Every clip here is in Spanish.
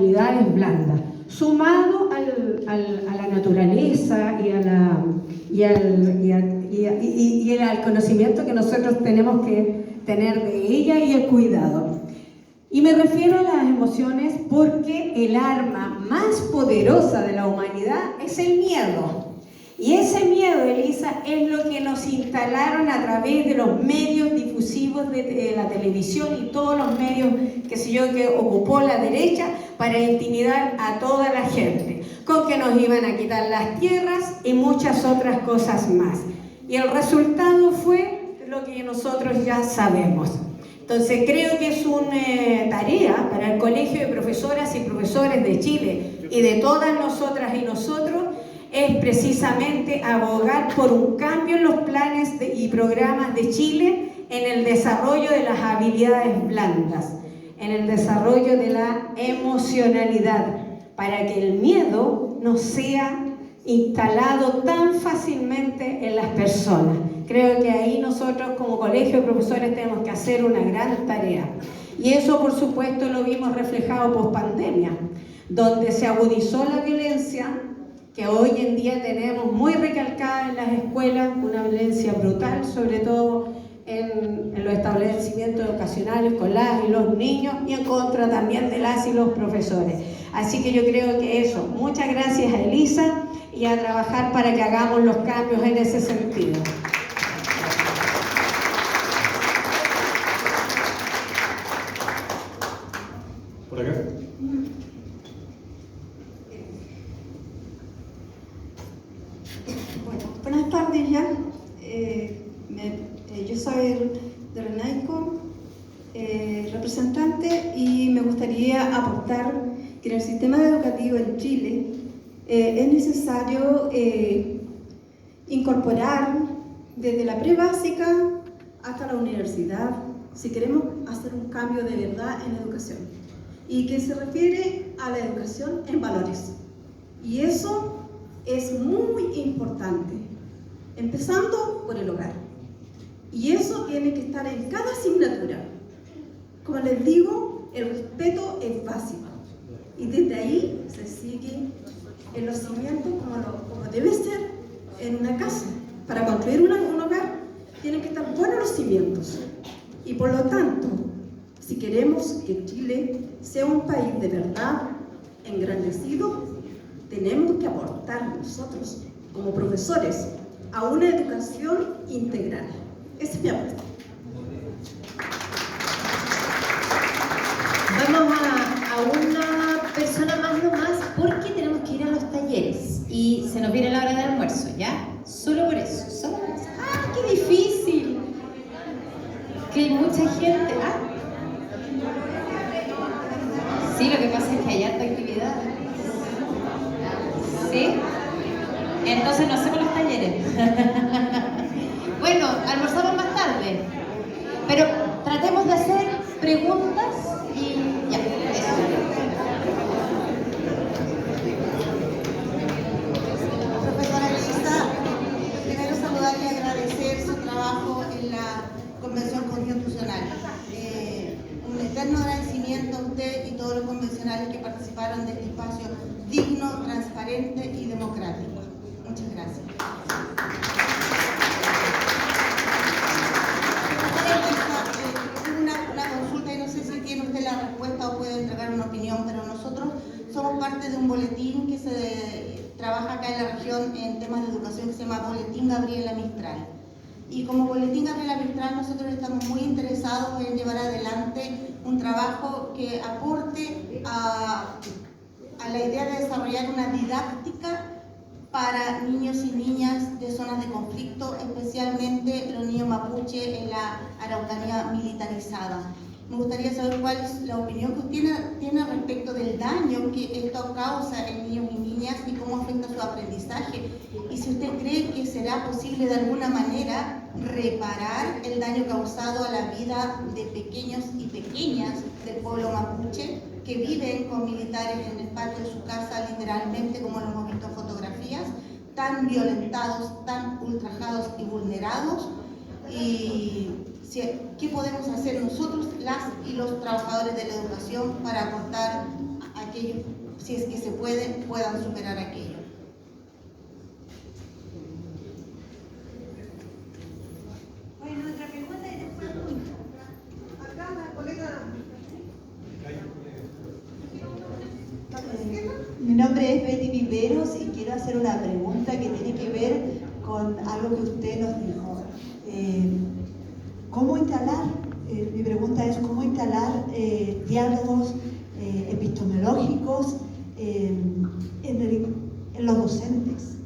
habilidades blandas, sumado a la naturaleza y al conocimiento que nosotros tenemos que tener de ella y el cuidado. Y me refiero a las emociones porque el arma más poderosa de la humanidad es el miedo. Y ese miedo, Elisa, es lo que nos instalaron a través de los medios difusivos de la televisión y todos los medios, que ocupó la derecha para intimidar a toda la gente, con que nos iban a quitar las tierras y muchas otras cosas más. Y el resultado fue lo que nosotros ya sabemos. Entonces creo que es una tarea para el Colegio de Profesoras y Profesores de Chile y de todas nosotras y nosotros, es precisamente abogar por un cambio en los planes y programas de Chile en el desarrollo de las habilidades blandas, en el desarrollo de la emocionalidad, para que el miedo no sea instalado tan fácilmente en las personas. Creo que ahí nosotros como Colegio de Profesores tenemos que hacer una gran tarea. Y eso, por supuesto, lo vimos reflejado post-pandemia, donde se agudizó la violencia que hoy en día tenemos muy recalcada en las escuelas, una violencia brutal, sobre todo en los establecimientos educacionales con las y los niños, y en contra también de las y los profesores. Así que yo creo que eso. Muchas gracias a Elisa y a trabajar para que hagamos los cambios en ese sentido. ¿Por acá? Bueno, buenas tardes ya. Yo soy de RENAICO, representante, y me gustaría aportar que en el sistema educativo en Chile es necesario incorporar desde la prebásica hasta la universidad, si queremos hacer un cambio de verdad en la educación, y que se refiere a la educación en valores. Y eso es muy importante, empezando por el hogar. Y eso tiene que estar en cada asignatura. Como les digo, el respeto es básico. Y desde ahí se sigue en los cimientos como debe ser en una casa. Para construir un hogar tienen que estar buenos los cimientos. Y por lo tanto, si queremos que Chile sea un país de verdad engrandecido, tenemos que aportar nosotros, como profesores, a una educación integral. Esa es mi apuesta. Vamos a una persona más nomás, porque tenemos que ir a los talleres y se nos viene la hora del almuerzo, ¿ya? Solo por eso. Solo por eso. ¡Ah, qué difícil! Que hay mucha gente. ¿Ah? Sí, lo que pasa es que hay harta actividad. ¿Sí? Entonces no hacemos los talleres. Bueno, almorzamos más tarde. Pero tratemos de hacer preguntas y ya. Eso. Profesora Elisa, primero saludar y agradecer su trabajo en la Convención Constitucional. Un eterno agradecimiento a usted y todos los convencionales que participaron de este espacio digno, transparente y democrático. Muchas gracias. Una consulta, y no sé si tiene usted la respuesta o puede entregar una opinión, pero nosotros somos parte de un boletín que se trabaja acá en la región en temas de educación, que se llama Boletín Gabriela Mistral. Y como Boletín Gabriela Mistral, nosotros estamos muy interesados en llevar adelante un trabajo que aporte a la idea de desarrollar una didáctica para niños y niñas de zonas de conflicto, especialmente los niños mapuche en la Araucanía militarizada. Me gustaría saber cuál es la opinión que usted tiene respecto del daño que esto causa en niños y niñas y cómo afecta su aprendizaje. Y si usted cree que será posible de alguna manera reparar el daño causado a la vida de pequeños y pequeñas del pueblo mapuche que viven con militares en el patio de su casa, literalmente, como lo hemos visto en fotografías, tan violentados, tan ultrajados y vulnerados. Y ¿qué podemos hacer nosotros, las y los trabajadores de la educación, para aportar a que ellos, si es que se puede, puedan superar aquello. Bueno, otra pregunta y después acá la colega. Mi nombre es Betty Viveros y quiero hacer una pregunta que tiene que ver con algo que usted nos dijo. ¿Cómo instalar? Mi pregunta es ¿cómo instalar diálogos epistemológicos en los docentes?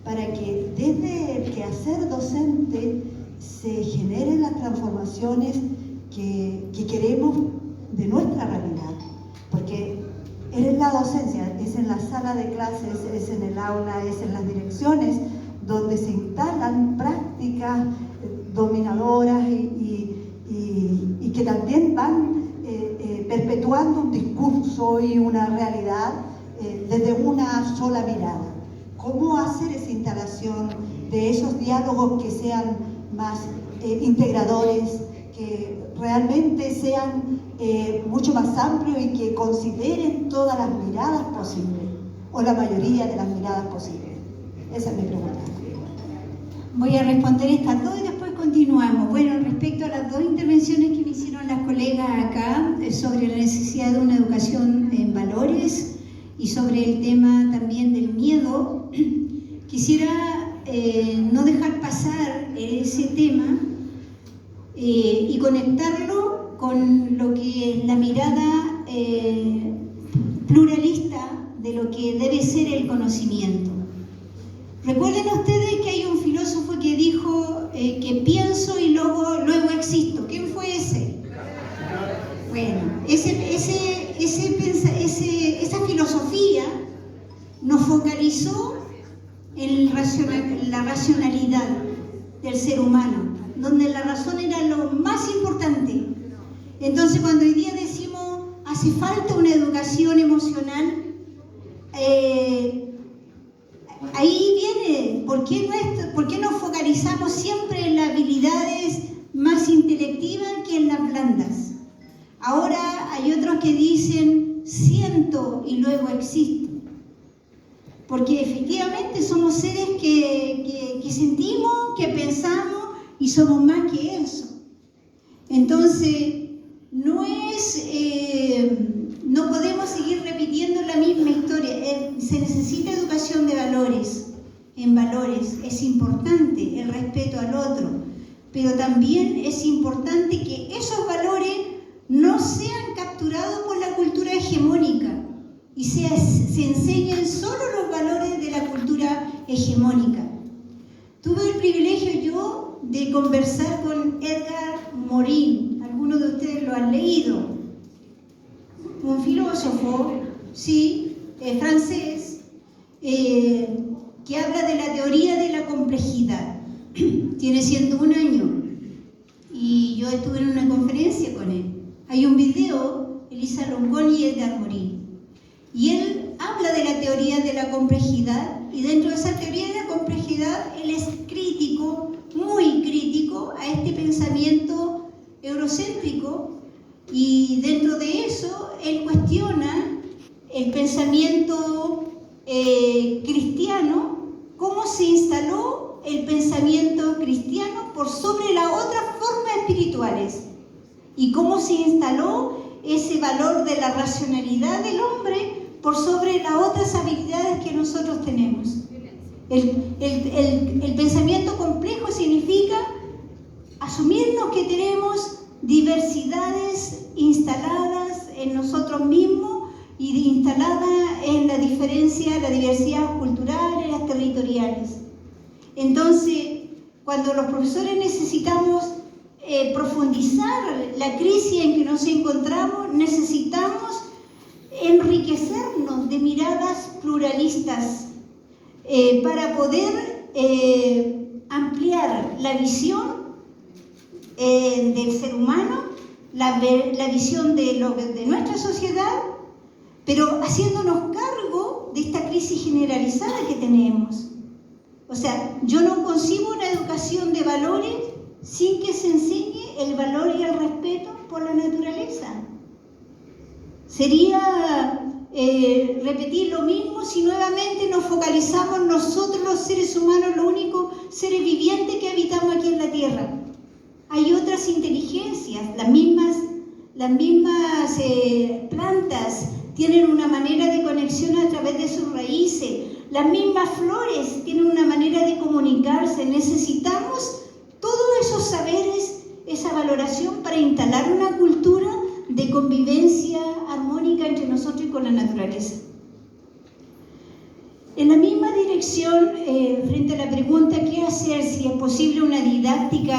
Para que desde el quehacer docente se generen las transformaciones que queremos de nuestra realidad. Porque es en la docencia, es en la sala de clases, es en el aula, es en las direcciones donde se instalan prácticas dominadoras y que también van perpetuando un discurso y una realidad desde una sola mirada. ¿Cómo hacer esa instalación de esos diálogos que sean más integradores, que realmente sean mucho más amplios y que consideren todas las miradas posibles, o la mayoría de las miradas posibles? Esa es mi pregunta. Voy a responder estas dos y después continuamos. Bueno, respecto a las dos intervenciones que me hicieron las colegas acá sobre la necesidad de una educación en valores y sobre el tema también del miedo, quisiera no dejar pasar ese tema y conectarlo con lo que es la mirada pluralista de lo que debe ser el conocimiento. Recuerden ustedes que hay un filósofo que dijo que pienso y luego existo. ¿Quién fue ese? Bueno, esa filosofía nos focalizó en la racionalidad del ser humano, donde la razón era lo más importante. Entonces, cuando hoy día decimos hace falta una educación emocional, ahí viene, ¿por qué nos focalizamos siempre en las habilidades más intelectivas que en las blandas? Ahora hay otros que dicen siento y luego existo, porque efectivamente somos seres que sentimos, que pensamos y somos más que eso. Entonces, no podemos seguir repitiendo la misma historia. Se necesita educación de valores, en valores. Es importante el respeto al otro, pero también es importante que esos valores no sean capturados por la cultura hegemónica y se enseñen solo los valores de la cultura hegemónica. Tuve el privilegio yo de conversar con Edgar Morin. Algunos de ustedes lo han leído. Un filósofo, sí, francés, que habla de la teoría de la complejidad. Tiene 101 años y yo estuve en una conferencia con él. Hay un video, Elisa Loncón y Edgar Morin, y él habla de la teoría de la complejidad, y dentro de esa teoría de la complejidad él es crítico, muy crítico a este pensamiento eurocéntrico, y dentro de eso él cuestiona el pensamiento cristiano, cómo se instaló el pensamiento cristiano por sobre las otras formas espirituales y cómo se instaló ese valor de la racionalidad del hombre por sobre las otras habilidades que nosotros tenemos. El pensamiento complejo significa asumirnos que tenemos diversidades instaladas en nosotros mismos y instaladas en la diversidad cultural, en las territoriales. Entonces, cuando los profesores necesitamos profundizar la crisis en que nos encontramos, necesitamos enriquecernos de miradas pluralistas para poder ampliar la visión del ser humano, la visión de nuestra sociedad, pero haciéndonos cargo de esta crisis generalizada que tenemos. O sea, yo no concibo una educación de valores sin que se enseñe el valor y el respeto por la naturaleza. Sería repetir lo mismo si nuevamente nos focalizamos nosotros los seres humanos, los únicos seres vivientes que habitamos aquí en la Tierra? Hay otras inteligencias, las mismas plantas tienen una manera de conexión a través de sus raíces, las mismas flores tienen una manera de comunicarse. Necesitamos todos esos saberes, esa valoración para instalar una cultura de convivencia armónica entre nosotros y con la naturaleza. En la misma dirección, frente a la pregunta ¿qué hacer si es posible una didáctica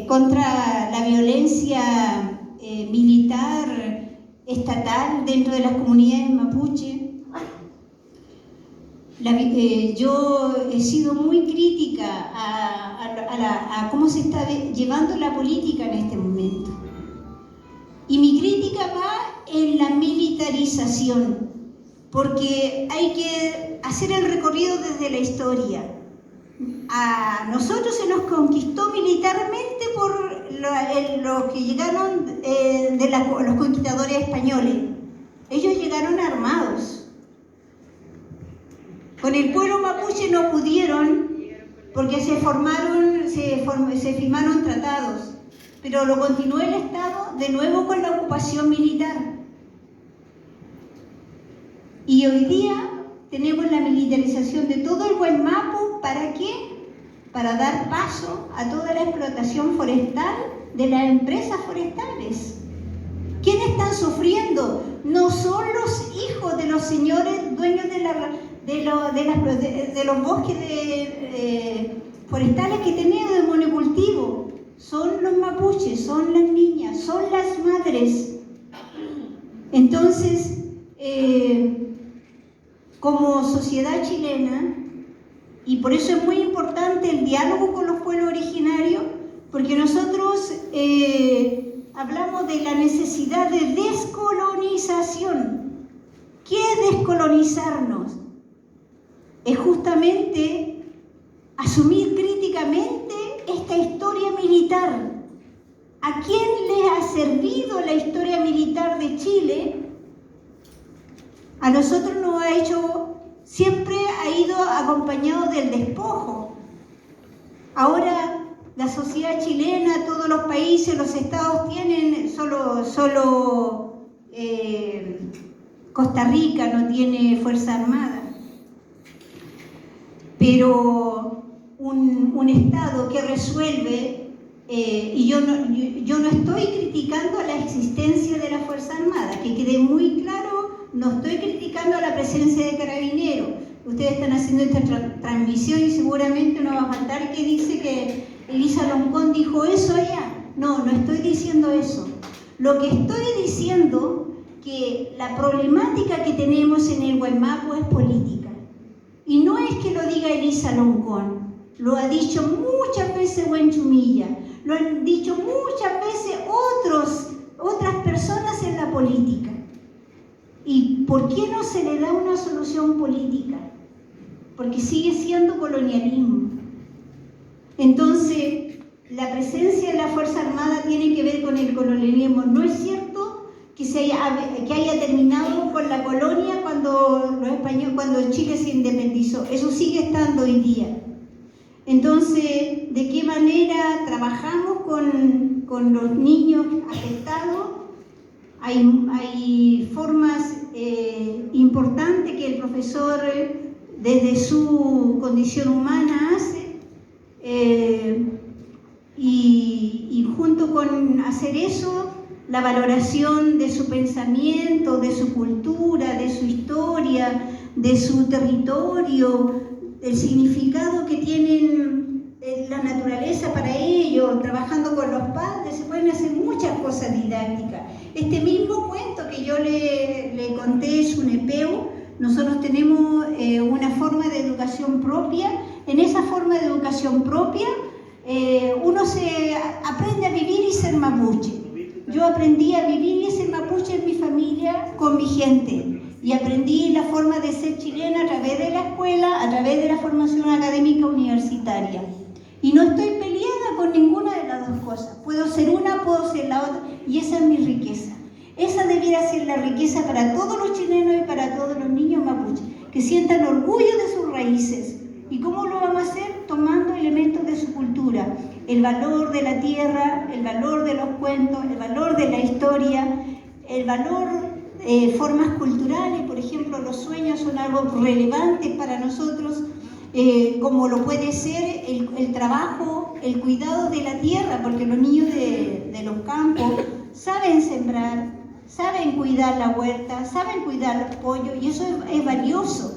contra la violencia militar estatal dentro de las comunidades mapuche? Yo he sido muy crítica a cómo se está llevando la política en este momento. Y mi crítica va en la militarización, porque hay que hacer el recorrido desde la historia. A nosotros se nos conquistó militarmente por los que llegaron los conquistadores españoles. Ellos llegaron armados. Con el pueblo mapuche no pudieron, porque se firmaron tratados, pero lo continuó el Estado de nuevo con la ocupación militar. Y hoy día tenemos la militarización de todo el Guaymapu. ¿Para qué? Para dar paso a toda la explotación forestal de las empresas forestales. ¿Quiénes están sufriendo? No son los hijos de los señores dueños de los bosques forestales que tenemos de monocultivo. Son los mapuches, son las niñas, son las madres. Entonces, como sociedad chilena, y por eso es muy importante el diálogo con los pueblos originarios, porque nosotros hablamos de la necesidad de descolonización. ¿Qué es descolonizarnos? Es justamente asumir críticamente esta historia militar. ¿A quién le ha servido la historia militar de Chile? A nosotros nos ha hecho, siempre ha ido acompañado del despojo. Ahora la sociedad chilena, todos los países, los estados tienen, solo Costa Rica no tiene Fuerza Armada. Pero un estado que resuelve, y yo no estoy criticando la existencia de la Fuerza Armada, que quede muy claro, no estoy criticando la presencia de carabineros. Ustedes están haciendo esta transmisión y seguramente no va a faltar que dice que Elisa Loncón dijo eso allá. No, no estoy diciendo eso. Lo que estoy diciendo que la problemática que tenemos en el Guaymapu es política. Y no es que lo diga Elisa Loncón, lo ha dicho muchas veces Huenchumilla, lo han dicho muchas veces otras personas en la política. ¿Y por qué no se le da una solución política? Porque sigue siendo colonialismo. Entonces, la presencia de la Fuerza Armada tiene que ver con el colonialismo. No es cierto que haya terminado con la colonia cuando Chile se independizó. Eso sigue estando hoy día. Entonces, ¿de qué manera trabajamos con los niños afectados? Hay formas importantes que el profesor desde su condición humana hace, y junto con hacer eso, la valoración de su pensamiento, de su cultura, de su historia, de su territorio, del significado que tienen la naturaleza para ellos, trabajando con los padres, se pueden hacer muchas cosas didácticas. Este mismo cuento que yo le conté, Sunepeu, nosotros tenemos una forma de educación propia. En esa forma de educación propia, uno se aprende a vivir y ser mapuche. Yo aprendí a vivir y ser mapuche en mi familia, con mi gente. Y aprendí la forma de ser chilena a través de la escuela, a través de la formación académica universitaria. Y no estoy peleada con ninguna de las dos cosas. Puedo ser una, puedo ser la otra, y esa es mi riqueza. Esa debiera ser la riqueza para todos los chilenos y para todos los niños mapuches, que sientan orgullo de sus raíces. ¿Y cómo lo vamos a hacer? Tomando elementos de su cultura, el valor de la tierra, el valor de los cuentos, el valor de la historia, el valor de formas culturales. Por ejemplo, los sueños son algo relevante para nosotros, como lo puede ser el trabajo, el cuidado de la tierra, porque los niños de los campos saben sembrar, saben cuidar la huerta, saben cuidar los pollos, y eso es valioso.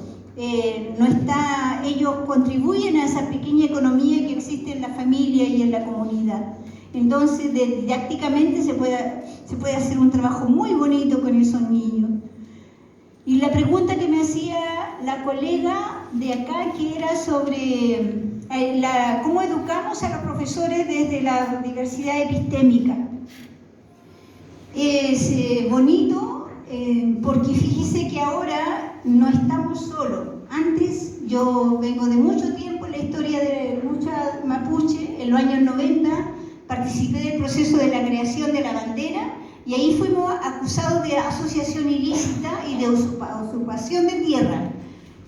Ellos contribuyen a esa pequeña economía que existe en la familia y en la comunidad. Entonces, didácticamente se puede hacer un trabajo muy bonito con esos niños. Y la pregunta que me hacía la colega de acá, que era sobre cómo educamos a los profesores desde la diversidad epistémica. Es bonito porque fíjese que ahora no estamos solos. Antes, yo vengo de mucho tiempo en la historia de lucha mapuche, en los años 90, participé del proceso de la creación de la bandera y ahí fuimos acusados de asociación ilícita y de usurpación de tierra.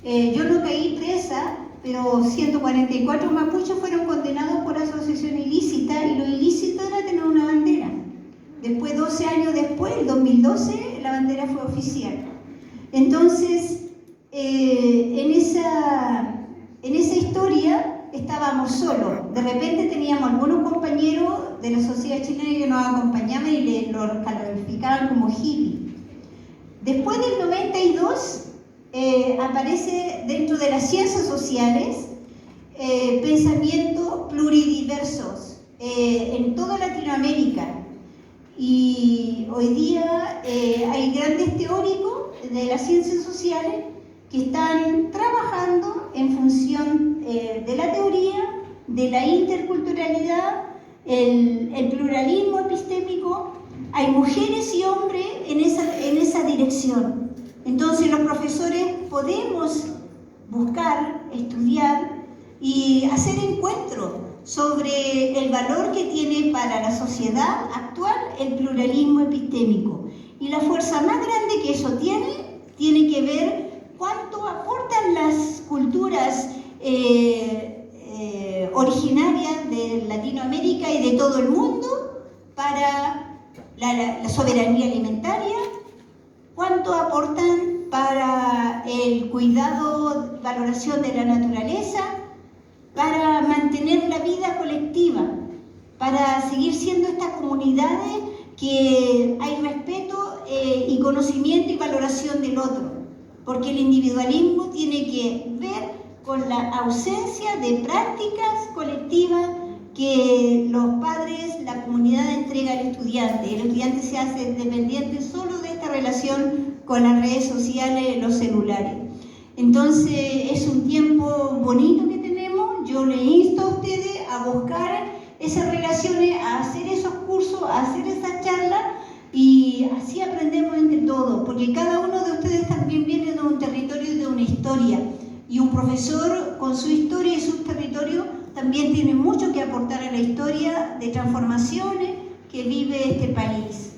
Yo no caí presa, pero 144 mapuches fueron condenados por asociación ilícita, y lo ilícito era tener una bandera. Después, 12 años después, en 2012, la bandera fue oficial. Entonces, en esa historia estábamos solos. De repente teníamos algunos compañeros de la sociedad chilena que nos acompañaban y los calificaban como hippie. Después del 92 aparece dentro de las ciencias sociales pensamientos pluridiversos en toda Latinoamérica. Y hoy día hay grandes teóricos de las ciencias sociales que están trabajando en función de la teoría, de la interculturalidad, el pluralismo epistémico. Hay mujeres y hombres en esa dirección. Entonces los profesores podemos buscar, estudiar y hacer encuentros sobre el valor que tiene para la sociedad actual el pluralismo epistémico. Y la fuerza más grande que eso tiene que ver cuánto aportan las culturas originarias de Latinoamérica y de todo el mundo para la soberanía alimentaria, cuánto aportan para el cuidado, valoración de la naturaleza, para mantener la vida colectiva, para seguir siendo estas comunidades que hay respeto y conocimiento y valoración del otro, porque el individualismo tiene que ver con la ausencia de prácticas colectivas que los padres, la comunidad entrega al estudiante. El estudiante se hace dependiente solo de esta relación con las redes sociales, los celulares. Entonces es un tiempo bonito que tenemos. Yo le insto a ustedes a buscar esas relaciones, a hacer esos cursos, a hacer esas charlas, y así aprendemos entre todos, porque cada uno de ustedes también viene de un territorio y de una historia, y un profesor con su historia y sus territorios también tiene mucho que aportar a la historia de transformaciones que vive este país.